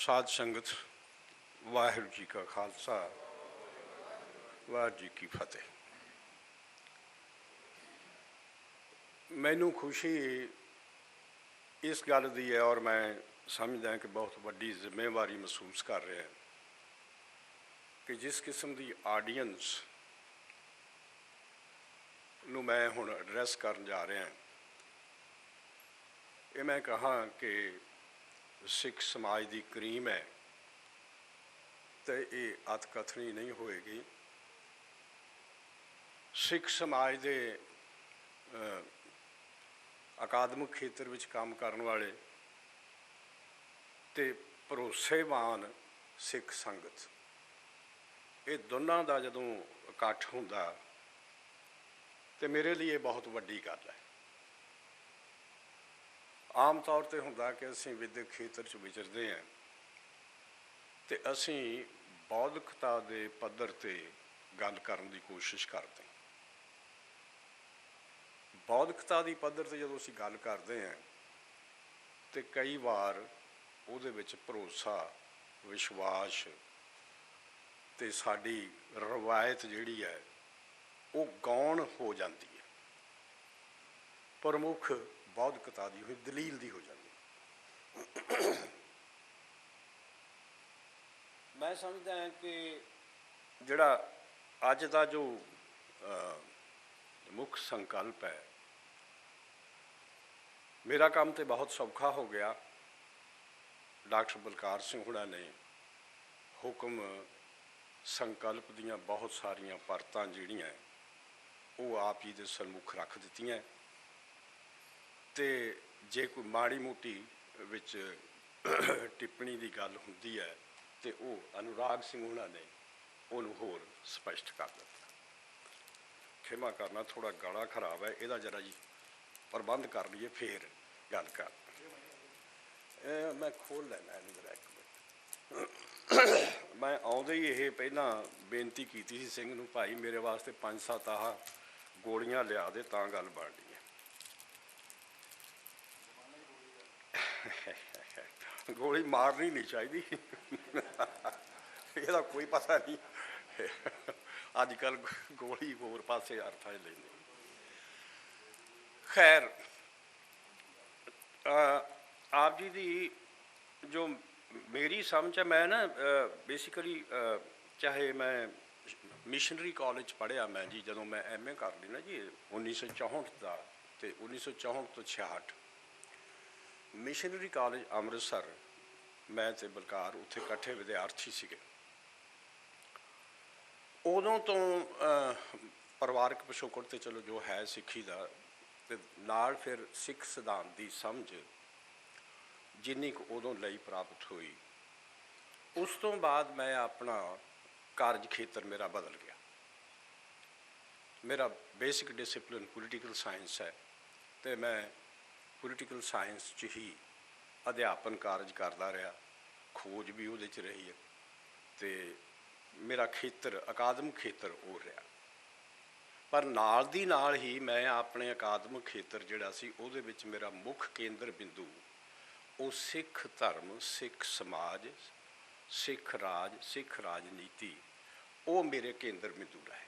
साध संगत वाहिगुरू जी का खालसा वाहिगुरू जी की फतेह। मैनू खुशी इस गल की है और मैं समझदा कि बहुत वड्डी जिम्मेवारी महसूस कर रहा है कि जिस किस्म की आडियंस नू मैं हुण एड्रैस करन जा रहा ये मैं कहा कि सिख समाज की करीम है तो ये अतकथनी नहीं होएगी। सिख समाज के अकादमिक खेत्र में काम करने वाले ते भरोसेमान सिख संगत ये दोनों का जदों इकट्ठ होंदा तो मेरे लिए बहुत वड्डी गल है। आम तौर पर होंदा कि असीं विद्यक खेत्र च विचरते हैं तो असीं बौद्धिकता के पद्धर ते गल करन की कोशिश करते हैं। बौद्धिकता की पद्धर ते जदों असीं गल करते हैं तो कई बार उहदे विच भरोसा विश्वास ते साडी रवायत जिहड़ी है वो गौण हो जाती है, प्रमुख बौद्धिकता की दलील की हो जाती है। मैं समझदा है कि जिहड़ा अज का जो मुख संकल्प है, मेरा काम तो बहुत सौखा हो गया। डॉक्टर बलकार सिंह हुणा ने हुक्म संकल्प दियाँ बहुत सारिया परतां जिहड़ियां वो आप ही दे सन्मुख रख दित्तियां ते जे कोई माड़ी मोटी विच टिप्पणी की गल हुंदी है तो वो अनुराग सिंह हुणा ने उन्होंने होर स्पष्ट कर दिता। खेमा करना थोड़ा गला खराब है, यदा जरा जी प्रबंध कर लीए फिर गल कर। मैं खोल लैना जरा एक मिनट। मैं आउंदे ही ये पहला बेनती की थी सिंह नूं, भाई मेरे वास्ते 5-7 आह गोलियां लिया दे तां गल बननी है। गोली मारनी नहीं चाहिए यदा कोई पता नहीं अजकल गोली होर पासे अर्थ लेंदी। खैर आप जी की जो मेरी समझ है, मैं ना बेसिकली चाहे मैं मिशनरी कॉलेज पढ़िया मैं जी, जदों मैं MA कर ली ना जी 1964 का, तो 1964 तो 66 मिशनरी कॉलेज अमृतसर मैं ते बलकार उत्थे इकट्ठे विद्यार्थी सीगे। उदों तो परिवारक पिछोकड़ तो चलो जो है सिक्खी का ते नाल फिर सिख सिद्धांत की समझ जिन्नी क उदों लई प्राप्त हुई। उस तो बाद मैं अपना कार्य खेत्र मेरा बदल गया। मेरा बेसिक डिसिपलिन पोलिटिकल साइंस है तो मैं पोलिटिकल साइंस च ही अध्यापन कार्य करता रहा, खोज भी वो रही है तो मेरा खेत्र अकादमिक खेत्र वो रहा। पर नाल दी नाल ही मैं अपने अकादमिक खेत्र जिहड़ा सी उहदे विच मेरा मुख केंद्र बिंदु वो सिख धर्म, सिख समाज, सिख राज, सिख राजनीति वो मेरे केंद्र बिंदु रहे।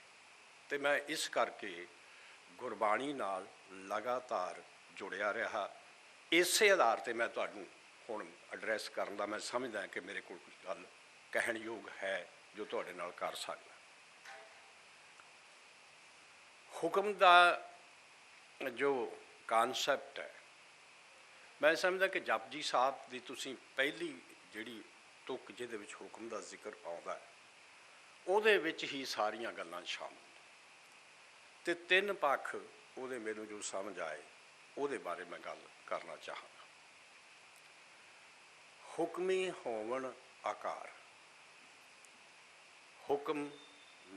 तो मैं इस करके गुरबाणी नाल लगातार जुड़िया रहा। इस आधार पर मैं तुहानूं हुण एड्रैस करन दा मैं समझदा कि मेरे कोल कुछ गल कहण योग है जो तुहाडे नाल कर सकदा। हुक्म का जो कॉन्सैप्ट है, मैं समझदा कि जपजी साहब की तुसीं पहली जिहड़ी तुक जिहदे विच हुक्म का जिक्र आउंदा है उहदे विच ही सारियां गल्लां शामिल ते 3 पक्ष उहदे मैनूं जो समझ आए उहदे बारे मैं गल करना चाहांगा। हुक्मी होवण आकार, हुक्म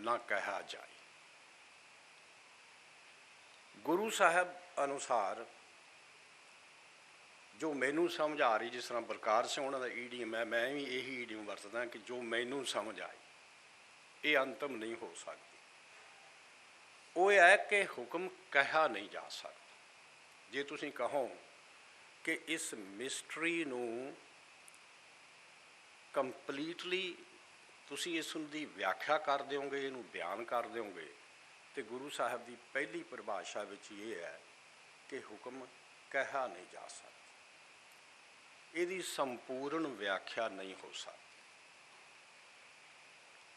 ना कहा जाए। गुरु साहब अनुसार जो मैनू समझ आ रही, जिस तरह बलकार सिंह उन्होंने ईडीएम है, मैं भी यही ईडीएम वरतदा कि जो मैनू समझ आई ये अंतम नहीं हो सकती। वो है कि हुक्म कहा नहीं जा सकता। जे तुसीं कहो कि इस मिस्टरी नूं ਕੰਪਲੀਟਲੀ ਤੁਸੀਂ ਇਸ ਦੀ ਵਿਆਖਿਆ ਕਰ ਦਿਓਗੇ, ਇਹਨੂੰ ਬਿਆਨ ਕਰ ਦਿਓਗੇ, ਤੇ ਗੁਰੂ ਸਾਹਿਬ ਦੀ ਪਹਿਲੀ ਪਰਿਭਾਸ਼ਾ ਵਿੱਚ ਇਹ ਹੈ ਕਿ ਹੁਕਮ ਕਿਹਾ ਨਹੀਂ ਜਾ ਸਕਦਾ, ਇਹਦੀ ਸੰਪੂਰਨ ਵਿਆਖਿਆ ਨਹੀਂ ਹੋ ਸਕਦੀ।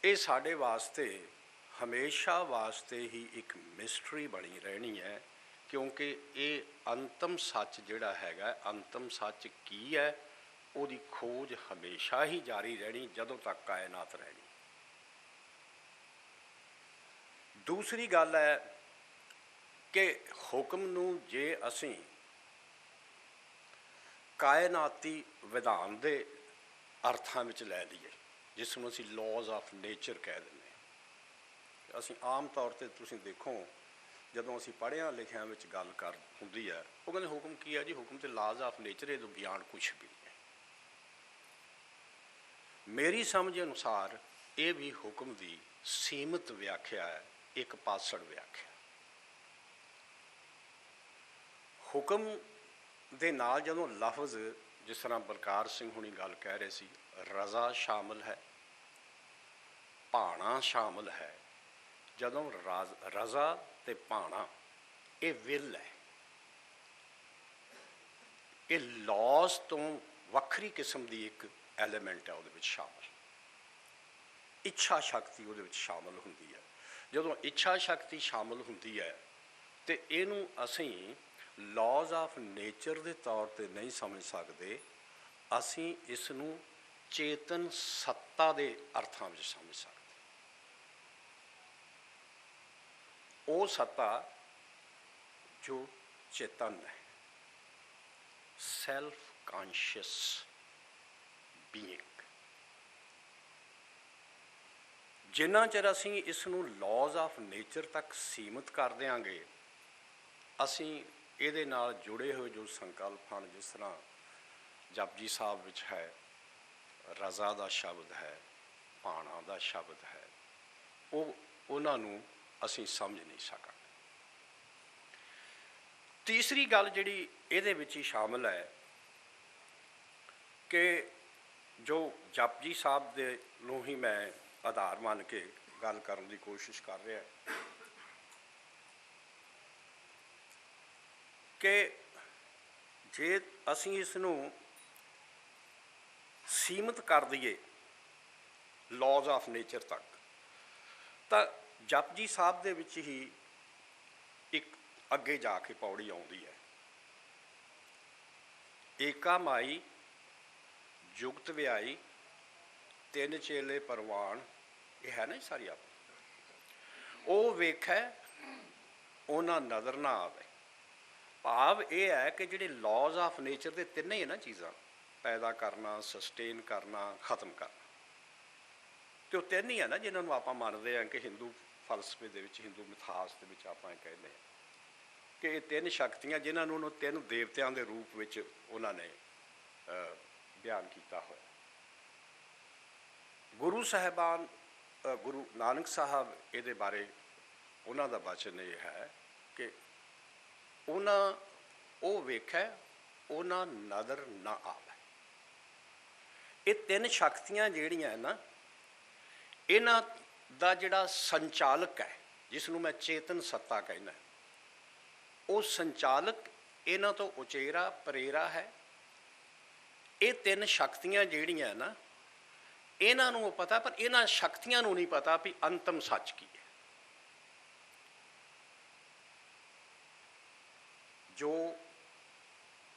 ਇਹ ਸਾਡੇ ਵਾਸਤੇ ਹਮੇਸ਼ਾ ਵਾਸਤੇ ਹੀ ਇੱਕ ਮਿਸਟਰੀ ਬਣੀ ਰਹਿਣੀ ਹੈ, ਕਿਉਂਕਿ ਇਹ ਅੰਤਮ ਸੱਚ ਜਿਹੜਾ ਹੈਗਾ, ਅੰਤਮ ਸੱਚ ਕੀ ਹੈ, ਉਹਦੀ ਖੋਜ ਹਮੇਸ਼ਾ ਹੀ ਜਾਰੀ ਰਹਿਣੀ ਜਦੋਂ ਤੱਕ ਕਾਇਨਾਤ ਰਹਿਣੀ। ਦੂਸਰੀ ਗੱਲ ਹੈ ਕਿ ਹੁਕਮ ਨੂੰ ਜੇ ਅਸੀਂ ਕਾਇਨਾਤੀ ਵਿਧਾਨ ਦੇ ਅਰਥਾਂ ਵਿੱਚ ਲੈ ਲਈਏ, ਜਿਸ ਨੂੰ ਅਸੀਂ ਲਾਜ਼ ਆਫ ਨੇਚਰ ਕਹਿ ਦਿੰਦੇ ਹਾਂ, ਅਸੀਂ ਆਮ ਤੌਰ 'ਤੇ ਤੁਸੀਂ ਦੇਖੋ ਜਦੋਂ ਅਸੀਂ ਪੜ੍ਹਿਆਂ ਲਿਖਿਆਂ ਵਿੱਚ ਗੱਲ ਕਰ ਹੁੰਦੀ ਹੈ, ਉਹ ਕਹਿੰਦੇ ਹੁਕਮ ਕੀ ਹੈ ਜੀ, ਹੁਕਮ ਤੇ ਲਾਜ਼ ਆਫ ਨੇਚਰ, ਇਹ ਤੋਂ ਬਿਆਨ ਕੁਛ ਵੀ ਨਹੀਂ ਹੈ। ਮੇਰੀ ਸਮਝ ਅਨੁਸਾਰ ਇਹ ਵੀ ਹੁਕਮ ਦੀ ਸੀਮਿਤ ਵਿਆਖਿਆ ਹੈ, ਇੱਕ ਪਾਸੜ ਵਿਆਖਿਆ। ਹੁਕਮ ਦੇ ਨਾਲ ਜਦੋਂ ਲਫ਼ਜ਼, ਜਿਸ ਤਰ੍ਹਾਂ ਬਲਕਾਰ ਸਿੰਘ ਹੁਣੀ ਗੱਲ ਕਹਿ ਰਹੇ ਸੀ, ਰਜ਼ਾ ਸ਼ਾਮਲ ਹੈ, ਭਾਣਾ ਸ਼ਾਮਲ ਹੈ। ਜਦੋਂ ਰਜ਼ਾ ਤੇ ਭਾਣਾ ਇਹ ਵਿਲ ਹੈ, ਇਹ ਲੌਸ ਤੋਂ ਵੱਖਰੀ ਕਿਸਮ ਦੀ ਇੱਕ ਐਲੀਮੈਂਟ ਹੈ, ਉਹਦੇ ਵਿੱਚ ਸ਼ਾਮਲ ਇੱਛਾ ਸ਼ਕਤੀ ਉਹਦੇ ਵਿੱਚ ਸ਼ਾਮਲ ਹੁੰਦੀ ਹੈ। ਜਦੋਂ ਇੱਛਾ ਸ਼ਕਤੀ ਸ਼ਾਮਲ ਹੁੰਦੀ ਹੈ ਤੇ ਇਹਨੂੰ ਅਸੀਂ ਲਾਜ਼ ਆਫ ਨੇਚਰ ਦੇ ਤੌਰ 'ਤੇ ਨਹੀਂ ਸਮਝ ਸਕਦੇ, ਅਸੀਂ ਇਸ ਨੂੰ ਚੇਤਨ ਸੱਤਾ ਦੇ ਅਰਥਾਂ ਵਿੱਚ ਸਮਝ ਸਕਦੇ। ਉਹ ਸੱਤਾ ਜੋ ਚੇਤਨ ਹੈ, ਸੈਲਫ ਕੌਨਸ਼ੀਅਸ ਬੀਇੰਗ। ਜਿੰਨਾ ਚਿਰ ਅਸੀਂ ਇਸ ਨੂੰ ਲਾਜ਼ ਆਫ ਨੇਚਰ ਤੱਕ ਸੀਮਿਤ ਕਰ ਦਿਆਂਗੇ, ਅਸੀਂ ਇਹਦੇ ਨਾਲ ਜੁੜੇ ਹੋਏ ਜੋ ਸੰਕਲਪ ਹਨ, ਜਿਸ ਤਰ੍ਹਾਂ ਜਪਜੀ ਸਾਹਿਬ ਵਿੱਚ ਹੈ, ਰਜ਼ਾ ਦਾ ਸ਼ਬਦ ਹੈ, ਭਾਣਾ ਦਾ ਸ਼ਬਦ ਹੈ, ਉਹਨਾਂ ਨੂੰ ਅਸੀਂ ਸਮਝ ਨਹੀਂ ਸਕਾਂਗੇ। ਤੀਸਰੀ ਗੱਲ ਜਿਹੜੀ ਇਹਦੇ ਵਿੱਚ ਹੀ ਸ਼ਾਮਲ ਹੈ ਕਿ ਜੋ ਜਪਜੀ ਸਾਹਿਬ ਦੇ ਨੂੰ ਹੀ ਮੈਂ ਆਧਾਰ ਮੰਨ ਕੇ ਗੱਲ ਕਰਨ ਦੀ ਕੋਸ਼ਿਸ਼ ਕਰ ਰਿਹਾ ਕਿ ਜੇ ਅਸੀਂ ਇਸ ਨੂੰ ਸੀਮਿਤ ਕਰ ਦਈਏ ਲਾਜ਼ ਆਫ ਨੇਚਰ ਤੱਕ, ਤਾਂ ਜਪਜੀ ਸਾਹਿਬ ਦੇ ਵਿੱਚ ਹੀ ਇੱਕ ਅੱਗੇ ਜਾ ਕੇ ਪੌੜੀ ਆਉਂਦੀ ਹੈ, ਏਕਾ ਮਾਈ ਜੁਗਤ ਵਿਆਈ ਤਿੰਨ ਚੇਲੇ ਪਰਵਾਨ। ਇਹ ਹੈ ਨਾ ਸਾਰੀ ਆਪ, ਉਹ ਵੇਖੈ ਉਹਨਾਂ ਨਜ਼ਰ ਨਾ ਆਵੇ। ਭਾਵ ਇਹ ਹੈ ਕਿ ਜਿਹੜੇ ਲਾਜ਼ ਆਫ ਨੇਚਰ ਦੇ ਤਿੰਨੇ ਹੀ ਨਾ ਚੀਜ਼ਾਂ, ਪੈਦਾ ਕਰਨਾ, ਸਸਟੇਨ ਕਰਨਾ, ਖਤਮ ਕਰਨਾ, ਤੇ ਉਹ ਤਿੰਨ ਹੀ ਹੈ ਨਾ ਜਿਨ੍ਹਾਂ ਨੂੰ ਆਪਾਂ ਮੰਨਦੇ ਹਾਂ ਕਿ ਹਿੰਦੂ ਫਲਸਫੇ ਦੇ ਵਿੱਚ, ਹਿੰਦੂ ਮਿਥਾਸ ਦੇ ਵਿੱਚ ਆਪਾਂ ਇਹ ਕਹਿੰਦੇ ਹਾਂ ਕਿ ਇਹ ਤਿੰਨ ਸ਼ਕਤੀਆਂ, ਜਿਨ੍ਹਾਂ ਨੂੰ ਤਿੰਨ ਦੇਵਤਿਆਂ ਦੇ ਰੂਪ ਵਿੱਚ ਉਹਨਾਂ ਨੇ ਬਿਆਨ ਕੀਤਾ ਹੋਇਆ। ਗੁਰੂ ਸਾਹਿਬਾਨ, ਗੁਰੂ ਨਾਨਕ ਸਾਹਿਬ, ਇਹਦੇ ਬਾਰੇ ਉਹਨਾਂ ਦਾ ਵਚਨ ਇਹ ਹੈ ਕਿ ਉਹ ਵੇਖੈ ਉਹਨਾਂ ਨਜ਼ਰ ਨਾ ਆਵੇ। ਇਹ ਤਿੰਨ ਸ਼ਕਤੀਆਂ ਜਿਹੜੀਆਂ ਹੈ ਨਾ, ਇਹਨਾਂ ਦਾ ਜਿਹੜਾ ਸੰਚਾਲਕ ਹੈ, ਜਿਸ ਨੂੰ ਮੈਂ ਚੇਤਨ ਸੱਤਾ ਕਹਿੰਦਾ, ਉਹ ਸੰਚਾਲਕ ਇਹਨਾਂ ਤੋਂ ਉਚੇਰਾ ਪਰੇਰਾ ਹੈ। ਇਹ ਤਿੰਨ ਸ਼ਕਤੀਆਂ ਜਿਹੜੀਆਂ ਨਾ, ਇਹਨਾਂ ਨੂੰ ਪਤਾ, ਪਰ ਇਹਨਾਂ ਸ਼ਕਤੀਆਂ ਨੂੰ ਨਹੀਂ ਪਤਾ ਵੀ ਅੰਤਮ ਸੱਚ ਕੀ ਹੈ। ਜੋ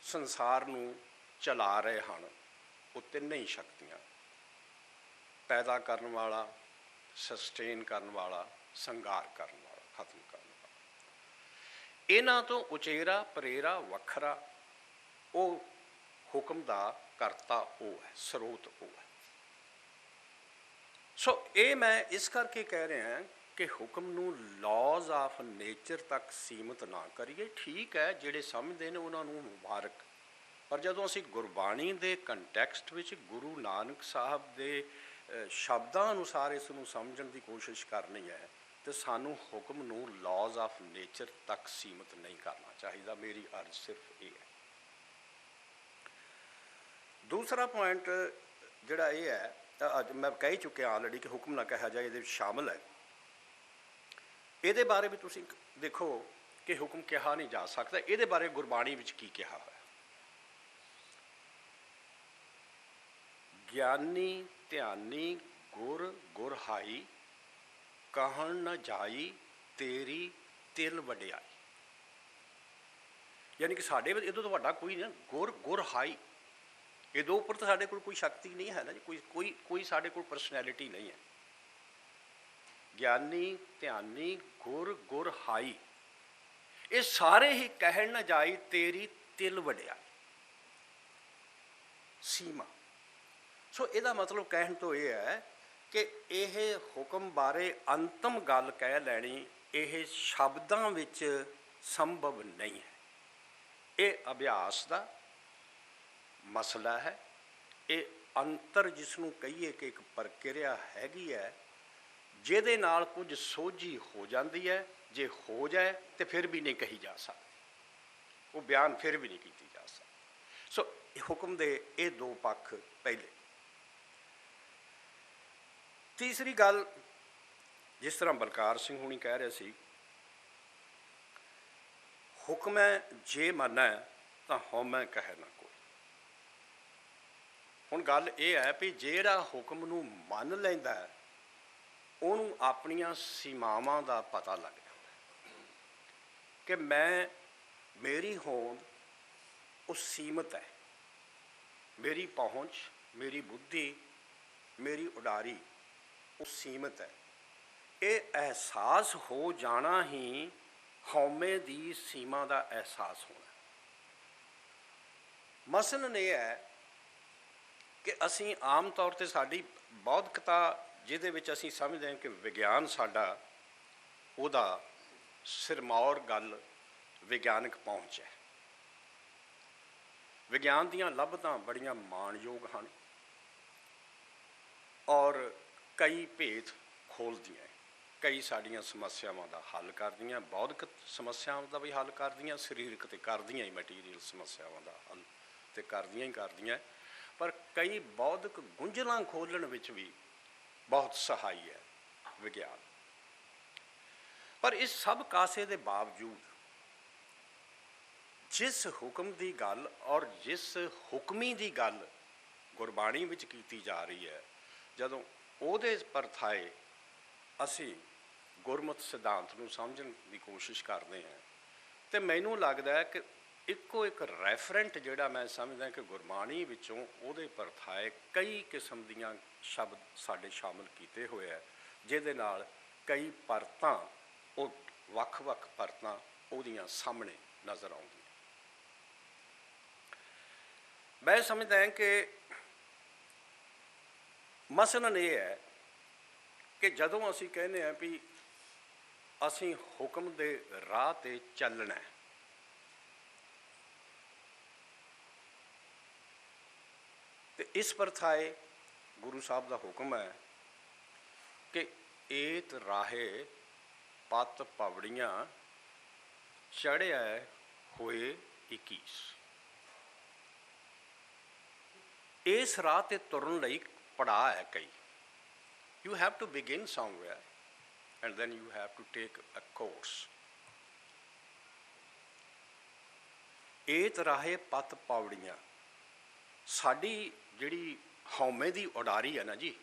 ਸੰਸਾਰ ਨੂੰ ਚਲਾ ਰਹੇ ਹਨ ਉਹ ਤਿੰਨੇ ਹੀ ਸ਼ਕਤੀਆਂ, ਪੈਦਾ ਕਰਨ ਵਾਲਾ, ਸਸਟੇਨ ਕਰਨ ਵਾਲਾ, ਸੰਘਾਰ ਕਰਨ ਵਾਲਾ, ਖਤਮ ਕਰਨ ਵਾਲਾ। ਇਹਨਾਂ ਤੋਂ ਉਚੇਰਾ ਪਰੇਰਾ ਵੱਖਰਾ, ਉਹ ਹੁਕਮ ਦਾ ਕਰਤਾ ਉਹ ਹੈ, ਸਰੋਤ ਉਹ ਹੈ। ਸੋ ਇਹ ਮੈਂ ਇਸ ਕਰਕੇ ਕਹਿ ਰਿਹਾ ਕਿ ਹੁਕਮ ਨੂੰ ਲਾਜ਼ ਆਫ ਨੇਚਰ ਤੱਕ ਸੀਮਿਤ ਨਾ ਕਰੀਏ। ਠੀਕ ਹੈ, ਜਿਹੜੇ ਸਮਝਦੇ ਨੇ ਉਹਨਾਂ ਨੂੰ ਮੁਬਾਰਕ, ਪਰ ਜਦੋਂ ਅਸੀਂ ਗੁਰਬਾਣੀ ਦੇ ਕੰਟੈਕਸਟ ਵਿੱਚ ਗੁਰੂ ਨਾਨਕ ਸਾਹਿਬ ਦੇ ਸ਼ਬਦਾਂ ਅਨੁਸਾਰ ਇਸ ਨੂੰ ਸਮਝਣ ਦੀ ਕੋਸ਼ਿਸ਼ ਕਰਨੀ ਹੈ, ਤੇ ਸਾਨੂੰ ਹੁਕਮ ਨੂੰ ਲਾਜ਼ ਆਫ ਨੇਚਰ ਤੱਕ ਸੀਮਿਤ ਨਹੀਂ ਕਰਨਾ ਚਾਹੀਦਾ। ਮੇਰੀ ਅਰਜ਼ ਸਿਰਫ ਇਹ ਹੈ। ਦੂਸਰਾ ਪੁਆਇੰਟ ਜਿਹੜਾ ਇਹ ਹੈ, ਅੱਜ ਮੈਂ ਕਹਿ ਚੁੱਕਿਆ ਆਲਰੇਡੀ ਕਿ ਹੁਕਮ ਨਾ ਕਿਹਾ ਜਾਏ ਇਹਦੇ ਵਿੱਚ ਸ਼ਾਮਲ ਹੈ। ਇਹਦੇ ਬਾਰੇ ਵੀ ਤੁਸੀਂ ਦੇਖੋ ਕਿ ਹੁਕਮ ਕਿਹਾ ਨਹੀਂ ਜਾ ਸਕਦਾ। ਇਹਦੇ ਬਾਰੇ ਗੁਰਬਾਣੀ ਵਿੱਚ ਕੀ ਕਿਹਾ ਹੋਇਆ? ਗਿਆਨੀ ਧਿਆਨੀ ਗੁਰ ਗੁਰ ਹਾਈ, ਕਹਿਣ ਨਾ ਜਾਈ ਤੇਰੀ ਤਿਲ ਵਡਿਆਈ। ਯਾਨੀ ਕਿ ਸਾਡੇ ਇਹਦੋਂ ਤੋਂ ਵੱਡਾ ਕੋਈ ਨਹੀਂ, ਗੁਰ ਗੁਰ ਹਾਈ। ਇਹਦੋਂ ਉੱਪਰ ਤਾਂ ਸਾਡੇ ਕੋਲ ਕੋਈ ਸ਼ਕਤੀ ਨਹੀਂ ਹੈ ਨਾ ਜੀ, ਕੋਈ ਸਾਡੇ ਕੋਲ ਪਰਸਨੈਲਿਟੀ ਨਹੀਂ ਹੈ। ਗਿਆਨੀ ਧਿਆਨੀ ਗੁਰ ਗੁਰ ਹਾਈ, ਇਹ ਸਾਰੇ ਹੀ ਕਹਿਣ ਨਾ ਜਾਈ ਤੇਰੀ ਤਿਲ ਵਡਿਆਈ, ਸੀਮਾ। ਸੋ ਇਹਦਾ ਮਤਲਬ ਕਹਿਣ ਤੋਂ ਇਹ ਹੈ ਕਿ ਇਹ ਹੁਕਮ ਬਾਰੇ ਅੰਤਮ ਗੱਲ ਕਹਿ ਲੈਣੀ ਇਹ ਸ਼ਬਦਾਂ ਵਿੱਚ ਸੰਭਵ ਨਹੀਂ ਹੈ। ਇਹ ਅਭਿਆਸ ਦਾ ਮਸਲਾ ਹੈ। ਇਹ ਅੰਤਰ ਜਿਸ ਨੂੰ ਕਹੀਏ ਕਿ ਇੱਕ ਪ੍ਰਕਿਰਿਆ ਹੈਗੀ ਹੈ ਜਿਹਦੇ ਨਾਲ ਕੁਝ ਸੋਝੀ ਹੋ ਜਾਂਦੀ ਹੈ। ਜੇ ਹੋ ਜਾਏ ਤਾਂ ਫਿਰ ਵੀ ਨਹੀਂ ਕਹੀ ਜਾ ਸਕਦੀ, ਉਹ ਬਿਆਨ ਫਿਰ ਵੀ ਨਹੀਂ ਕੀਤੀ ਜਾ ਸਕਦੀ। ਸੋ ਹੁਕਮ ਦੇ ਇਹ ਦੋ ਪੱਖ ਪਹਿਲੇ। ਤੀਸਰੀ ਗੱਲ, ਜਿਸ ਤਰ੍ਹਾਂ ਬਲਕਾਰ ਸਿੰਘ ਹੁਣੀ ਕਹਿ ਰਹੇ ਸੀ, ਹੁਕਮ ਹੈ ਜੇ ਮੰਨੈ ਤਾਂ ਹਉਮੈ ਕਹਿ ਨਾ ਕੋਈ। ਹੁਣ ਗੱਲ ਇਹ ਹੈ ਵੀ ਜਿਹੜਾ ਹੁਕਮ ਨੂੰ ਮੰਨ ਲੈਂਦਾ ਉਹਨੂੰ ਆਪਣੀਆਂ ਸੀਮਾਵਾਂ ਦਾ ਪਤਾ ਲੱਗ ਜਾਂਦਾ ਕਿ ਮੇਰੀ ਹੋਂਦ ਉਹ ਸੀਮਤ ਹੈ, ਮੇਰੀ ਪਹੁੰਚ, ਮੇਰੀ ਬੁੱਧੀ, ਮੇਰੀ ਉਡਾਰੀ ਉਹ ਸੀਮਤ ਹੈ। ਇਹ ਅਹਿਸਾਸ ਹੋ ਜਾਣਾ ਹੀ ਹਉਮੈ ਦੀ ਸੀਮਾ ਦਾ ਅਹਿਸਾਸ ਹੋਣਾ। ਮਸਲਨ ਇਹ ਹੈ ਕਿ ਅਸੀਂ ਆਮ ਤੌਰ 'ਤੇ ਸਾਡੀ ਬੌਧਿਕਤਾ ਜਿਹਦੇ ਵਿੱਚ ਅਸੀਂ ਸਮਝਦੇ ਹਾਂ ਕਿ ਵਿਗਿਆਨ ਸਾਡਾ, ਉਹਦਾ ਸਿਰਮੌਰ ਗੱਲ ਵਿਗਿਆਨਕ ਪਹੁੰਚ ਹੈ। ਵਿਗਿਆਨ ਦੀਆਂ ਲੱਭਤਾਂ ਬੜੀਆਂ ਮਾਣਯੋਗ ਹਨ ਔਰ ਕਈ ਭੇਦ ਖੋਲ੍ਹਦੀਆਂ, ਕਈ ਸਾਡੀਆਂ ਸਮੱਸਿਆਵਾਂ ਦਾ ਹੱਲ ਕਰਦੀਆਂ, ਬੌਧਿਕ ਸਮੱਸਿਆਵਾਂ ਦਾ ਵੀ ਹੱਲ ਕਰਦੀਆਂ, ਸਰੀਰਕ ਤੇ ਕਰਦੀਆਂ ਹੀ, ਮਟੀਰੀਅਲ ਸਮੱਸਿਆਵਾਂ ਦਾ ਹੱਲ ਤੇ ਕਰਦੀਆਂ ਹੀ ਕਰਦੀਆਂ। ਪਰ ਕਈ ਬੌਧਿਕ ਗੁੰਝਲਾਂ ਖੋਲ੍ਹਣ ਵਿੱਚ ਵੀ ਬਹੁਤ ਸਹਾਈ ਹੈ ਵਿਗਿਆਨ। ਪਰ ਇਸ ਸਭ ਕਾਸੇ ਦੇ ਬਾਵਜੂਦ ਜਿਸ ਹੁਕਮ ਦੀ ਗੱਲ ਔਰ ਜਿਸ ਹੁਕਮੀ ਦੀ ਗੱਲ ਗੁਰਬਾਣੀ ਵਿੱਚ ਕੀਤੀ ਜਾ ਰਹੀ ਹੈ, ਜਦੋਂ ਉਹਦੇ ਪਰਥਾਏ ਅਸੀਂ ਗੁਰਮਤਿ ਸਿਧਾਂਤ ਨੂੰ ਸਮਝਣ ਦੀ ਕੋਸ਼ਿਸ਼ ਕਰਦੇ ਹਾਂ ਅਤੇ ਮੈਨੂੰ ਲੱਗਦਾ ਹੈ ਕਿ ਇੱਕੋ ਇੱਕ ਰੈਫਰੈਂਟ ਜਿਹੜਾ ਮੈਂ ਸਮਝਦਾ ਕਿ ਗੁਰਬਾਣੀ ਵਿੱਚੋਂ ਉਹਦੇ ਪਰਥਾਏ ਕਈ ਕਿਸਮ ਦੀਆਂ ਸ਼ਬਦ ਸਾਡੇ ਸ਼ਾਮਲ ਕੀਤੇ ਹੋਏ ਹੈ, ਜਿਹਦੇ ਨਾਲ ਕਈ ਪਰਤਾਂ, ਉਹ ਵੱਖ-ਵੱਖ ਪਰਤਾਂ ਉਹਦੀਆਂ ਸਾਹਮਣੇ ਨਜ਼ਰ ਆਉਂਦੀਆਂ। ਮੈਂ ਸਮਝਦਾ ਕਿ ਮਸਲਨ ਇਹ ਹੈ ਕਿ ਜਦੋਂ ਅਸੀਂ ਕਹਿੰਦੇ ਹਾਂ ਵੀ ਅਸੀਂ ਹੁਕਮ ਦੇ ਰਾਹ 'ਤੇ ਚੱਲਣਾ ਅਤੇ ਇਸ ਪਰਥਾਏ ਗੁਰੂ ਸਾਹਿਬ ਦਾ ਹੁਕਮ ਹੈ ਕਿ ਏਤ ਰਾਹੇ ਪਤ ਪਵੜੀਆਂ ਚੜ੍ਹਿਆ ਹੋਏ 21। ਇਸ ਰਾਹ 'ਤੇ ਤੁਰਨ ਲਈ ਪੜਾਅ ਹੈ ਕਈ। You have to begin somewhere and then you have to take a course. ਏਤ ਰਾਹੇ ਪਤ ਪਾਵੜੀਆਂ, ਸਾਡੀ ਜਿਹੜੀ ਹਉਮੈ ਦੀ ਉਡਾਰੀ ਹੈ ਨਾ ਜੀ,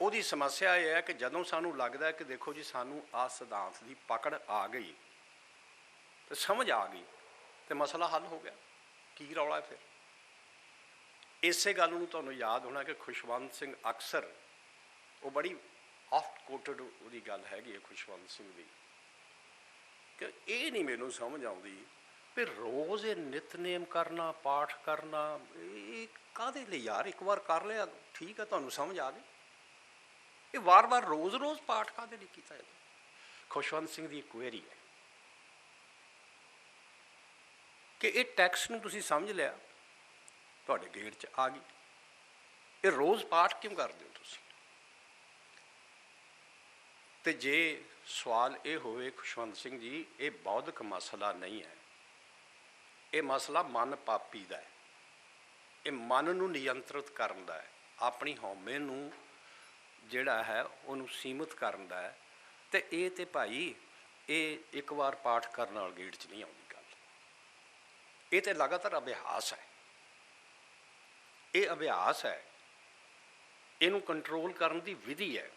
ਉਹਦੀ ਸਮੱਸਿਆ ਇਹ ਹੈ ਕਿ ਜਦੋਂ ਸਾਨੂੰ ਲੱਗਦਾ ਕਿ ਦੇਖੋ ਜੀ ਸਾਨੂੰ ਆਹ ਸਿਧਾਂਤ ਦੀ ਪਕੜ ਆ ਗਈ ਤੇ ਸਮਝ ਆ ਗਈ ਤੇ ਮਸਲਾ ਹੱਲ ਹੋ ਗਿਆ, ਕੀ ਰੌਲਾ ਫਿਰ? ਇਸੇ ਗੱਲ ਨੂੰ ਤੁਹਾਨੂੰ ਯਾਦ ਹੋਣਾ ਕਿ ਖੁਸ਼ਵੰਤ ਸਿੰਘ ਅਕਸਰ, ਉਹ ਬੜੀ ਆਫਟ ਕੋਟਡ ਉਹਦੀ ਗੱਲ ਹੈਗੀ ਹੈ ਖੁਸ਼ਵੰਤ ਸਿੰਘ ਦੀ, ਕਿ ਇਹ ਨਹੀਂ ਮੈਨੂੰ ਸਮਝ ਆਉਂਦੀ ਵੀ ਰੋਜ਼ ਇਹ ਨਿਤਨੇਮ ਕਰਨਾ, ਪਾਠ ਕਰਨਾ, ਇਹ ਕਾਹਦੇ ਲਈ ਯਾਰ? ਇੱਕ ਵਾਰ ਕਰ ਲਿਆ ਠੀਕ ਹੈ, ਤੁਹਾਨੂੰ ਸਮਝ ਆ ਗਈ, ਇਹ ਵਾਰ-ਵਾਰ ਰੋਜ਼-ਰੋਜ਼ ਪਾਠ ਕਾਹਦੇ ਲਈ ਕੀਤਾ ਜਾਂਦਾ? ਖੁਸ਼ਵੰਤ ਸਿੰਘ ਦੀ ਕੁਐਰੀ ਹੈ ਕਿ ਇਹ ਟੈਕਸਟ ਨੂੰ ਤੁਸੀਂ ਸਮਝ ਲਿਆ, ਤੁਹਾਡੇ ਗੇੜ 'ਚ ਆ ਗਈ, ਇਹ ਰੋਜ਼ ਪਾਠ ਕਿਉਂ ਕਰਦੇ ਹੋ ਤੁਸੀਂ? ਅਤੇ ਜੇ ਸਵਾਲ ਇਹ ਹੋਵੇ ਖੁਸ਼ਵੰਤ ਸਿੰਘ ਜੀ, ਇਹ ਬੌਧਿਕ ਮਸਲਾ ਨਹੀਂ ਹੈ, ਇਹ ਮਸਲਾ ਮਨ ਪਾਪੀ ਦਾ ਹੈ। ਇਹ ਮਨ ਨੂੰ ਨਿਯੰਤਰਿਤ ਕਰਨ ਦਾ ਹੈ, ਆਪਣੀ ਹਉਮੈ ਨੂੰ ਜਿਹੜਾ ਹੈ ਉਹਨੂੰ ਸੀਮਿਤ ਕਰਨ ਦਾ ਹੈ। ਅਤੇ ਇਹ ਤਾਂ ਭਾਈ ਇਹ ਇੱਕ ਵਾਰ ਪਾਠ ਕਰਨ ਨਾਲ ਗੇੜ 'ਚ ਨਹੀਂ ਆਉਂਦੀ ਗੱਲ, ਇਹ ਤਾਂ ਲਗਾਤਾਰ ਅਭਿਆਸ ਹੈ। ਇਹ ਅਭਿਆਸ ਹੈ, ਇਹਨੂੰ ਕੰਟਰੋਲ ਕਰਨ ਦੀ ਵਿਧੀ ਹੈ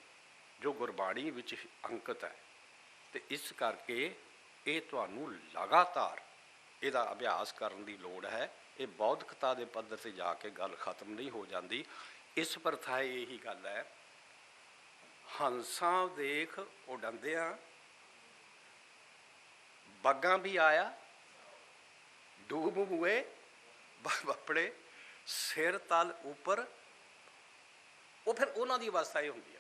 ਜੋ ਗੁਰਬਾਣੀ ਵਿੱਚ ਅੰਕਿਤ ਹੈ। ਅਤੇ ਇਸ ਕਰਕੇ ਇਹ ਤੁਹਾਨੂੰ ਲਗਾਤਾਰ ਇਹਦਾ ਅਭਿਆਸ ਕਰਨ ਦੀ ਲੋੜ ਹੈ। ਇਹ ਬੌਧਿਕਤਾ ਦੇ ਪੱਧਰ 'ਤੇ ਜਾ ਕੇ ਗੱਲ ਖਤਮ ਨਹੀਂ ਹੋ ਜਾਂਦੀ। ਇਸ ਪ੍ਰਥਾਏ ਇਹੀ ਗੱਲ ਹੈ, ਹੰਸਾਂ ਦੇਖ ਉਡੰਦਿਆਂ ਬੱਗਾਂ ਵੀ ਆਇਆ, ਡੂਬ ਮੂਏ ਆਪਣੇ ਸਿਰ ਤਲ ਉੱਪਰ। ਉਹ ਫਿਰ ਉਹਨਾਂ ਦੀ ਅਵਸਥਾ ਇਹ ਹੁੰਦੀ ਹੈ,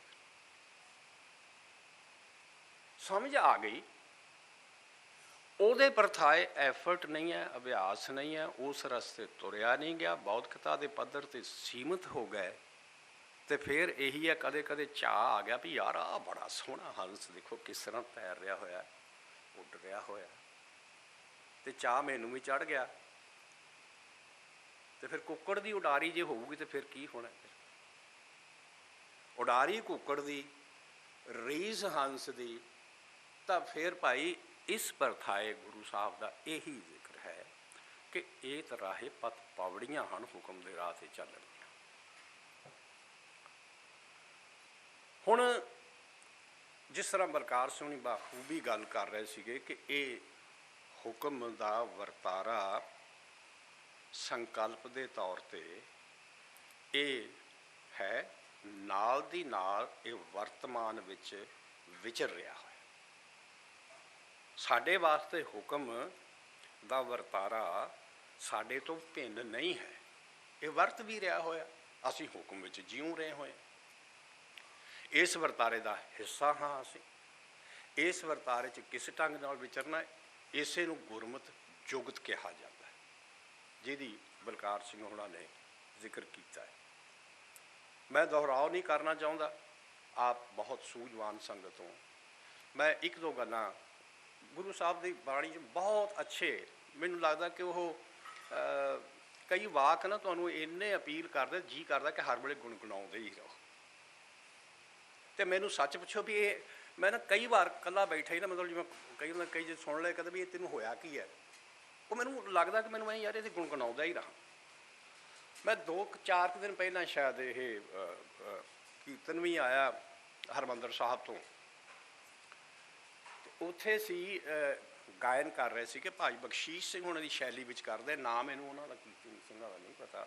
ਸਮਝ ਆ ਗਈ। ਉਹਦੇ ਪ੍ਰਥਾਏ ਐਫਰਟ ਨਹੀਂ ਹੈ, ਅਭਿਆਸ ਨਹੀਂ ਹੈ, ਉਸ ਰਸਤੇ ਤੁਰਿਆ ਨਹੀਂ ਗਿਆ, ਬੌਧਿਕਤਾ ਦੇ ਪੱਧਰ 'ਤੇ ਸੀਮਿਤ ਹੋ ਗਏ। ਅਤੇ ਫਿਰ ਇਹੀ ਹੈ, ਕਦੇ ਕਦੇ ਚਾਅ ਆ ਗਿਆ ਵੀ ਯਾਰ ਆਹ ਬੜਾ ਸੋਹਣਾ ਹੰਸ ਦੇਖੋ ਕਿਸ ਤਰ੍ਹਾਂ ਤੈਰ ਰਿਹਾ ਹੋਇਆ, ਉੱਡ ਰਿਹਾ ਹੋਇਆ, ਅਤੇ ਚਾਅ ਮੈਨੂੰ ਵੀ ਚੜ੍ਹ ਗਿਆ। ਅਤੇ ਫਿਰ ਕੁੱਕੜ ਦੀ ਉਡਾਰੀ ਜੇ ਹੋਊਗੀ ਤਾਂ ਫਿਰ ਕੀ ਹੋਣਾ? ਉਡਾਰੀ ਕੁੱਕੜ ਦੀ, ਰੀਸ ਹੰਸ ਦੀ, ਤਾਂ ਫਿਰ ਭਾਈ ਇਸ ਪ੍ਰਥਾਏ ਗੁਰੂ ਸਾਹਿਬ ਦਾ ਇਹੀ ਜ਼ਿਕਰ ਹੈ ਕਿ ਏਤ ਰਾਹੇ ਪਤ ਪਾਵੜੀਆਂ ਹਨ, ਹੁਕਮ ਦੇ ਰਾਹ 'ਤੇ ਚੱਲਣੀਆਂ। ਹੁਣ ਜਿਸ ਤਰ੍ਹਾਂ ਬਲਕਾਰ ਸਿੰਘ ਬਾਖੂਬੀ ਗੱਲ ਕਰ ਰਹੇ ਸੀਗੇ ਕਿ ਇਹ ਹੁਕਮ ਦਾ ਵਰਤਾਰਾ ਸੰਕਲਪ ਦੇ ਤੌਰ 'ਤੇ ਇਹ ਹੈ, ਨਾਲ ਦੀ ਨਾਲ ਇਹ ਵਰਤਮਾਨ ਵਿੱਚ ਵਿਚਰ ਰਿਹਾ ਹੋਇਆ। ਸਾਡੇ ਵਾਸਤੇ ਹੁਕਮ ਦਾ ਵਰਤਾਰਾ ਸਾਡੇ ਤੋਂ ਭਿੰਨ ਨਹੀਂ ਹੈ, ਇਹ ਵਰਤ ਵੀ ਰਿਹਾ ਹੋਇਆ, ਅਸੀਂ ਹੁਕਮ ਵਿੱਚ ਜਿਉਂ ਰਹੇ ਹੋਏ, ਇਸ ਵਰਤਾਰੇ ਦਾ ਹਿੱਸਾ ਹਾਂ ਅਸੀਂ। ਇਸ ਵਰਤਾਰੇ 'ਚ ਕਿਸ ਢੰਗ ਨਾਲ ਵਿਚਰਨਾ, ਇਸੇ ਨੂੰ ਗੁਰਮਤਿ ਜੁਗਤ ਕਿਹਾ ਜਾਂਦਾ ਹੈ, ਜਿਹਦੀ ਬਲਕਾਰ ਸਿੰਘ ਹੋਣਾ ਨੇ ਜ਼ਿਕਰ ਕੀਤਾ ਹੈ। ਮੈਂ ਦੁਹਰਾਓ ਨਹੀਂ ਕਰਨਾ ਚਾਹੁੰਦਾ, ਆਪ ਬਹੁਤ ਸੂਝਵਾਨ ਸੰਗਤ ਹੋ। ਮੈਂ ਇੱਕ ਦੋ ਗੱਲਾਂ ਗੁਰੂ ਸਾਹਿਬ ਦੀ ਬਾਣੀ 'ਚ ਬਹੁਤ ਅੱਛੇ, ਮੈਨੂੰ ਲੱਗਦਾ ਕਿ ਉਹ ਕਈ ਵਾਕ ਨਾ ਤੁਹਾਨੂੰ ਇੰਨੇ ਅਪੀਲ ਕਰਦੇ, ਜੀ ਕਰਦਾ ਕਿ ਹਰ ਵੇਲੇ ਗੁਣਗੁਣਾਉਂਦੇ ਹੀ ਰਹੋ। ਅਤੇ ਮੈਨੂੰ ਸੱਚ ਪੁੱਛੋ ਵੀ ਇਹ ਮੈਂ ਨਾ ਕਈ ਵਾਰ ਇਕੱਲਾ ਬੈਠਾ ਹੀ ਨਾ, ਮਤਲਬ ਜਿਵੇਂ ਕਈ ਜੇ ਸੁਣ ਲਏ ਕਦੇ ਵੀ ਇਹ ਤੈਨੂੰ ਹੋਇਆ ਕੀ ਹੈ, ਉਹ ਮੈਨੂੰ ਲੱਗਦਾ ਕਿ ਮੈਨੂੰ ਯਾਰ ਇਹਦੇ ਗੁਣਗੁਣਾਉਂਦਾ ਹੀ ਰਹਾਂ। ਮੈਂ 2-4 ਦਿਨ ਪਹਿਲਾਂ ਸ਼ਾਇਦ ਇਹ ਕੀਰਤਨ ਵੀ ਆਇਆ ਹਰਿਮੰਦਰ ਸਾਹਿਬ ਤੋਂ, ਉੱਥੇ ਸੀ ਗਾਇਨ ਕਰ ਰਹੇ ਸੀ ਕਿ ਭਾਈ ਬਖਸ਼ੀਸ਼ ਸਿੰਘ ਉਹਨਾਂ ਦੀ ਸ਼ੈਲੀ ਵਿੱਚ ਕਰਦੇ, ਨਾਮ ਮੈਨੂੰ ਉਹਨਾਂ ਦਾ ਕੀਰਤਨ ਸਿੰਘਾਂ ਦਾ ਨਹੀਂ ਪਤਾ।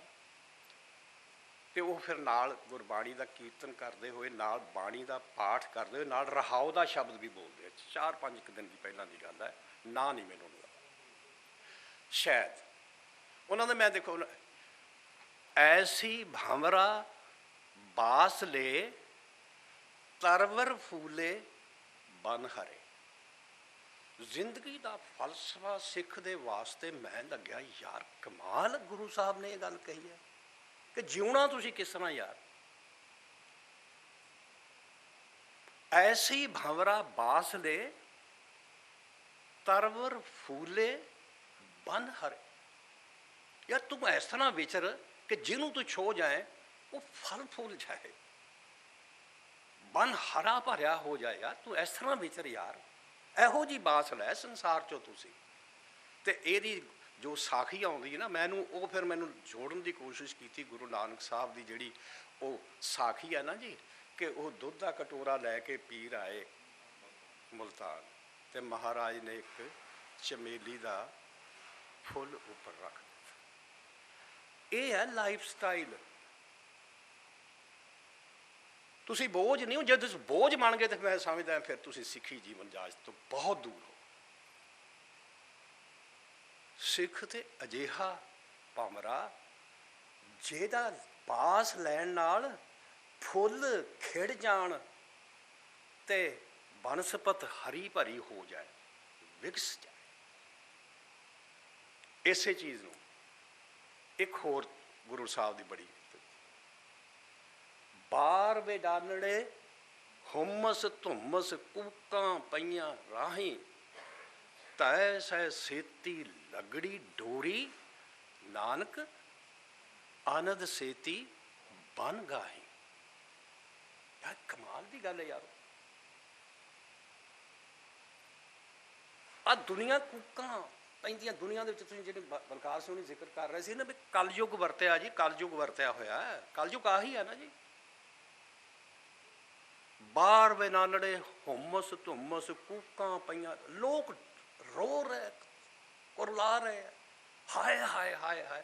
ਅਤੇ ਉਹ ਫਿਰ ਨਾਲ ਗੁਰਬਾਣੀ ਦਾ ਕੀਰਤਨ ਕਰਦੇ ਹੋਏ, ਨਾਲ ਬਾਣੀ ਦਾ ਪਾਠ ਕਰਦੇ ਹੋਏ, ਨਾਲ ਰਹਾਉ ਦਾ ਸ਼ਬਦ ਵੀ ਬੋਲਦੇ। 4-5 ਦਿਨ ਦੀ ਪਹਿਲਾਂ ਦੀ ਗੱਲ ਹੈ, ਨਾ ਨਹੀਂ ਮੈਨੂੰ ਸ਼ਾਇਦ ਉਹਨਾਂ ਦੇ। ਮੈਂ ਦੇਖੋ, ਐਸੀ ਭੰਵਰਾ ਬਾਸ ਲੈ ਤਰਵਰ ਫੂਲੇ ਬਨ ਹਰੇ। ਜ਼ਿੰਦਗੀ ਦਾ ਫਲਸਫਾ ਸਿੱਖ ਦੇ ਵਾਸਤੇ ਮੈਂ ਲੱਗਿਆ ਯਾਰ ਕਮਾਲ, ਗੁਰੂ ਸਾਹਿਬ ਨੇ ਇਹ ਗੱਲ ਕਹੀ ਹੈ ਕਿ ਜਿਉਣਾ ਤੁਸੀਂ ਕਿਸ ਤਰ੍ਹਾਂ ਯਾਰ। ਐਸੀ ਭੰਵਰਾ ਬਾਸ ਲੈ ਤਰਵਰ ਫੂਲੇ ਬਨ ਹਰੇ। ਯਾਰ ਤੂੰ ਇਸ ਤਰ੍ਹਾਂ ਵਿਚਰ ਕਿ ਜਿਹਨੂੰ ਤੂੰ ਛੋ ਜਾਏ ਉਹ ਫਲ ਫੁੱਲ ਜਾਏ, ਬਨ ਹਰਾ ਭਰਿਆ ਹੋ ਜਾਏ। ਯਾਰ ਤੂੰ ਇਸ ਤਰ੍ਹਾਂ ਵਿਚਰ ਯਾਰ, ਇਹੋ ਜਿਹੀ ਬਾਸ ਲੈ ਸੰਸਾਰ 'ਚੋਂ ਤੁਸੀਂ। ਅਤੇ ਇਹਦੀ ਜੋ ਸਾਖੀ ਆਉਂਦੀ ਹੈ ਨਾ, ਮੈਨੂੰ ਜੋੜਨ ਦੀ ਕੋਸ਼ਿਸ਼ ਕੀਤੀ ਗੁਰੂ ਨਾਨਕ ਸਾਹਿਬ ਦੀ ਜਿਹੜੀ ਉਹ ਸਾਖੀ ਹੈ ਨਾ ਜੀ, ਕਿ ਉਹ ਦੁੱਧ ਦਾ ਕਟੋਰਾ ਲੈ ਕੇ ਪੀਰ ਆਏ ਮੁਲਤਾਨ, ਅਤੇ ਮਹਾਰਾਜ ਨੇ ਇੱਕ ਚਮੇਲੀ ਦਾ ਫੁੱਲ ਉੱਪਰ ਰੱਖ ਦਿੱਤਾ। ਇਹ ਹੈ ਲਾਈਫ ਸਟਾਈਲ। ਤੁਸੀਂ ਬੋਝ ਨਹੀਂ ਹੋ, ਜੇ ਤੁਸੀਂ ਬੋਝ ਬਣ ਗਏ ਤਾਂ ਮੈਂ ਸਮਝਦਾ ਫਿਰ ਤੁਸੀਂ ਸਿੱਖੀ ਜੀਵਨ ਜਾਚ ਤੋਂ ਬਹੁਤ ਦੂਰ ਹੋ। ਸਿੱਖ ਤੇ ਅਜਿਹਾ ਭੰਵਰਾ ਜਿਹਦਾ ਬਾਸ ਲੈਣ ਨਾਲ ਫੁੱਲ ਖਿੜ ਜਾਣ ਤੇ ਬਨਸਪਤ ਹਰੀ ਭਰੀ ਹੋ ਜਾਏ, ਵਿਕਸ ਜਾਏ। ਇਸੇ ਚੀਜ਼ ਨੂੰ ਇੱਕ ਹੋਰ ਗੁਰੂ ਸਾਹਿਬ ਦੀ ਬੜੀ ਬਾਰ ਬੇਡਾਨੜੇ ਹੁਮਸ ਧੁੰਮਸ ਕੂਕਾਂ ਪਈਆਂ ਰਾਹੀਂ ਤੈ ਸਹਿ ਸੇਤੀ ਲਗੜੀ ਡੋਰੀ ਨਾਨਕ ਆਨੰਦ ਸੇਤੀ ਬਨ ਗਾਹੀ। ਯਾਰ ਕਮਾਲ ਦੀ ਗੱਲ ਹੈ ਯਾਰ। ਆ ਦੁਨੀਆ ਕੂਕਾਂ ਪੈਂਦੀਆਂ ਦੁਨੀਆ ਦੇ ਵਿੱਚ। ਤੁਸੀਂ ਜਿਹੜੇ ਬਲਕਾਰ ਸਿੰਘ ਨੂੰ ਜ਼ਿਕਰ ਕਰ ਰਹੇ ਸੀ ਨਾ ਵੀ ਕਲਯੁੱਗ ਵਰਤਿਆ ਜੀ, ਕਲਯੁੱਗ ਵਰਤਿਆ ਹੋਇਆ। ਕਲਯੁੱਗ ਆਹੀ ਹੈ ਨਾ ਜੀ। ਬਾਹਰ ਬੇਨਾਨੜੇ ਹੁਮਸ ਧੁੰਮਸ, ਕੂਕਾਂ ਪਈਆਂ, ਲੋਕ ਰੋ ਰਹੇ, ਕੁਰਲਾ ਰਹੇ, ਹਾਏ ਹਾਏ ਹਾਏ ਹਾਏ।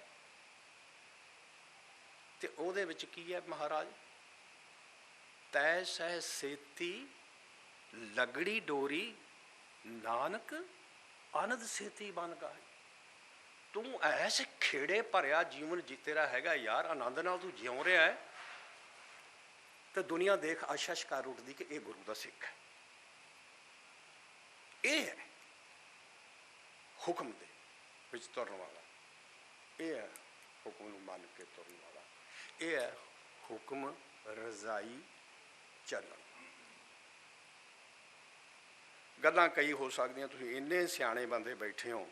ਤੇ ਉਹਦੇ ਵਿੱਚ ਕੀ ਹੈ ਮਹਾਰਾਜ? ਤੈ ਸਹਿ ਸੇਤੀ ਲਗੜੀ ਡੋਰੀ, ਨਾਨਕ ਆਨੰਦ ਸੇਤੀ ਬਨ ਗਾਈ। ਤੂੰ ਐਸੇ ਖੇੜੇ ਭਰਿਆ ਜੀਵਨ ਤੇਰਾ ਹੈਗਾ ਯਾਰ, ਆਨੰਦ ਨਾਲ ਤੂੰ ਜਿਉਂ ਰਿਹਾ ਹੈ। ਤੇ ਦੁਨੀਆ ਦੇਖ ਆਸ਼ਸ਼ ਕਰ ਉੱਠਦੀ ਕਿ ਇਹ ਗੁਰੂ ਦਾ ਸਿੱਖ ਹੈ। ਇਹ ਹੈ ਹੁਕਮ ਦੇ ਵਿੱਚ ਤੁਰਨ ਵਾਲਾ, ਇਹ ਹੈ ਹੁਕਮ ਨੂੰ ਮੰਨ ਕੇ ਤੁਰਨ ਵਾਲਾ, ਇਹ ਹੈ ਹੁਕਮ ਰਜ਼ਾਈ ਚੱਲਣ। ਗੱਲਾਂ ਕਈ ਹੋ ਸਕਦੀਆਂ, ਤੁਸੀਂ ਇੰਨੇ ਸਿਆਣੇ ਬੰਦੇ ਬੈਠੇ ਹੋ,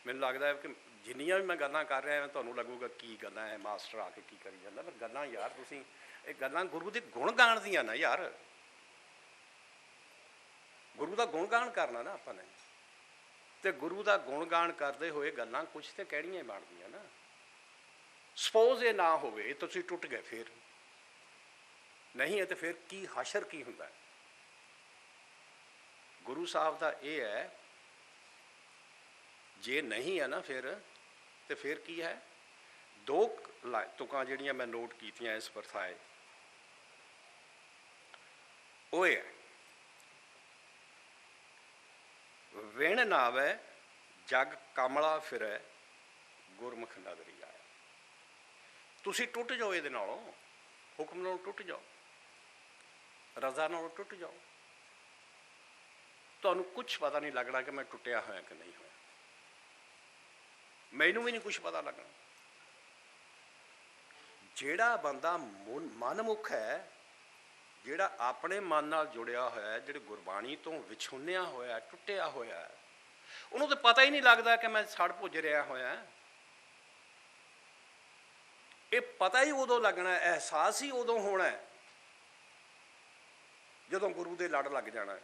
ਮੈਨੂੰ ਲੱਗਦਾ ਹੈ ਕਿ ਜਿੰਨੀਆਂ ਵੀ ਮੈਂ ਗੱਲਾਂ ਕਰ ਰਿਹਾ ਤੁਹਾਨੂੰ ਲੱਗੂਗਾ ਕੀ ਗੱਲਾਂ ਹੈ, ਮਾਸਟਰ ਆ ਕੇ ਕੀ ਕਰੀ ਜਾਂਦਾ। ਪਰ ਗੱਲਾਂ ਯਾਰ ਤੁਸੀਂ ਇਹ ਗੱਲਾਂ ਗੁਰੂ ਦੇ ਗੁਣ ਗਾਣ ਦੀਆਂ ਨਾ ਯਾਰ। ਗੁਰੂ ਦਾ ਗੁਣ ਗਾਣ ਕਰਨਾ ਨਾ ਆਪਾਂ ਨੇ, ਤੇ ਗੁਰੂ ਦਾ ਗੁਣ ਗਾਣ ਕਰਦੇ ਹੋਏ ਗੱਲਾਂ ਕੁਛ ਤੇ ਕਹਿਣੀਆਂ ਹੀ ਬਣਦੀਆਂ ਨਾ। ਸਪੋਜ਼ ਇਹ ਨਾ ਹੋਵੇ, ਤੁਸੀਂ ਟੁੱਟ ਗਏ, ਫਿਰ ਨਹੀਂ ਹੈ ਤੇ ਫਿਰ ਕੀ ਹਸ਼ਰ ਕੀ ਹੁੰਦਾ? ਗੁਰੂ ਸਾਹਿਬ ਦਾ ਇਹ ਹੈ, ਜੇ ਨਹੀਂ ਹੈ ਨਾ ਫਿਰ ਤੇ ਫਿਰ ਕੀ ਹੈ? ਦੋ ਤੁਕਾਂ ਜਿਹੜੀਆਂ ਮੈਂ ਨੋਟ ਕੀਤੀਆਂ ਇਸ ਵਰਥਾਏ, ਉਹ ਹੈ ਵਿਣ ਨਾਵੈ ਜਗ ਕਮਲਾ ਫਿਰੈ, ਗੁਰਮੁਖ ਨਦਰੀ ਆਇਆ। ਤੁਸੀਂ ਟੁੱਟ ਜਾਓ ਇਹਦੇ ਨਾਲੋਂ, ਹੁਕਮ ਨਾਲੋਂ ਟੁੱਟ ਜਾਓ, ਰਜ਼ਾ ਨਾਲੋਂ ਟੁੱਟ ਜਾਓ। ਤੁਹਾਨੂੰ ਕੁਛ ਪਤਾ ਨਹੀਂ ਲੱਗਣਾ ਕਿ ਮੈਂ ਟੁੱਟਿਆ ਹੋਇਆ ਕਿ ਨਹੀਂ ਹੋਇਆ। ਮੈਨੂੰ ਵੀ ਨਹੀਂ ਕੁਛ ਪਤਾ ਲੱਗਣਾ। ਜਿਹੜਾ ਬੰਦਾ ਮਨਮੁਖ ਹੈ, ਜਿਹੜਾ ਆਪਣੇ ਮਨ ਨਾਲ ਜੁੜਿਆ ਹੋਇਆ, ਜਿਹੜੇ ਗੁਰਬਾਣੀ ਤੋਂ ਵਿਛੁੰਨਿਆ ਹੋਇਆ, ਟੁੱਟਿਆ ਹੋਇਆ, ਉਹਨੂੰ ਤਾਂ ਪਤਾ ਹੀ ਨਹੀਂ ਲੱਗਦਾ ਕਿ ਮੈਂ ਸੜ ਭੁੱਜ ਰਿਹਾ ਹੋਇਆ। ਇਹ ਪਤਾ ਹੀ ਉਦੋਂ ਲੱਗਣਾ, ਅਹਿਸਾਸ ਹੀ ਉਦੋਂ ਹੋਣਾ ਜਦੋਂ ਗੁਰੂ ਦੇ ਲੜ ਲੱਗ ਜਾਣਾ।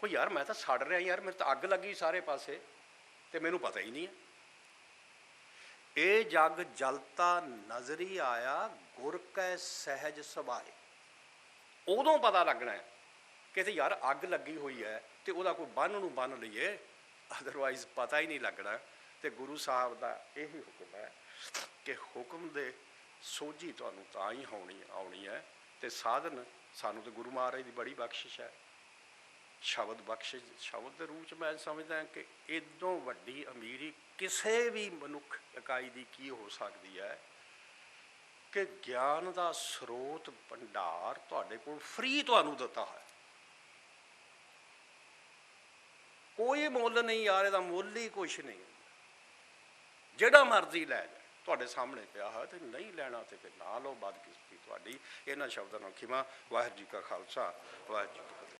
ਕੋਈ ਯਾਰ ਮੈਂ ਤਾਂ ਸੜ ਰਿਹਾ ਯਾਰ, ਮੇਰੇ ਤਾਂ ਅੱਗ ਲੱਗੀ ਸਾਰੇ ਪਾਸੇ ਤੇ ਮੈਨੂੰ ਪਤਾ ਹੀ ਨਹੀਂ ਹੈ। ਇਹ ਜਗ ਜਲਤਾ ਨਜ਼ਰੀ ਆਇਆ, ਗੁਰ ਕੈ ਸਹਿਜ ਸੁਭਾਏ। ਉਦੋਂ ਪਤਾ ਲੱਗਣਾ ਹੈ ਕਿ ਤੇ ਯਾਰ ਅੱਗ ਲੱਗੀ ਹੋਈ ਹੈ ਤੇ ਉਹਦਾ ਕੋਈ ਬੰਨ ਨੂੰ ਬੰਨ ਲਈਏ, ਅਦਰਵਾਈਜ਼ ਪਤਾ ਹੀ ਨਹੀਂ ਲੱਗਣਾ। ਤੇ ਗੁਰੂ ਸਾਹਿਬ ਦਾ ਇਹੀ ਹੁਕਮ ਹੈ ਕਿ ਹੁਕਮ ਦੇ ਸੋਝੀ ਤੁਹਾਨੂੰ ਤਾਂ ਹੀ ਆਉਣੀ ਹੈ। ਤੇ ਸਾਧਨ ਸਾਨੂੰ ਤੇ ਗੁਰੂ ਮਹਾਰਾਜ ਦੀ ਬੜੀ ਬਖਸ਼ਿਸ਼ ਹੈ, ਸ਼ਬਦ ਬਖਸ਼ਿਸ਼। ਸ਼ਬਦ ਦੇ ਰੂਪ 'ਚ ਮੈਂ ਸਮਝਦਾ ਕਿ ਇਦੋਂ ਵੱਡੀ ਅਮੀਰੀ ਕਿਸੇ ਵੀ ਮਨੁੱਖ ਇਕਾਈ ਦੀ ਕੀ ਹੋ ਸਕਦੀ ਹੈ ਕਿ ਗਿਆਨ ਦਾ ਸਰੋਤ ਭੰਡਾਰ ਤੁਹਾਡੇ ਕੋਲ ਫ੍ਰੀ ਤੁਹਾਨੂੰ ਦਿੱਤਾ ਹੈ। ਕੋਈ ਮੁੱਲ ਨਹੀਂ ਯਾਰ, ਇਹਦਾ ਮੁੱਲ ਹੀ ਕੁਛ ਨਹੀਂ। ਜਿਹੜਾ ਮਰਜ਼ੀ ਲੈ ਜਾਏ, ਤੁਹਾਡੇ ਸਾਹਮਣੇ ਪਿਆ ਹੋਇਆ, ਤੇ ਨਹੀਂ ਲੈਣਾ ਤੇ ਫਿਰ ਨਾ ਲਓ, ਬਦਕਿਸਮਤੀ ਤੁਹਾਡੀ। ਇਹਨਾਂ ਸ਼ਬਦਾਂ ਨਾਲ ਖਿਮਾ। ਵਾਹਿਗੁਰੂ ਜੀ ਕਾ ਖਾਲਸਾ, ਵਾਹਿਗੁਰੂ ਜੀ ਕੀ ਫਤਿਹ।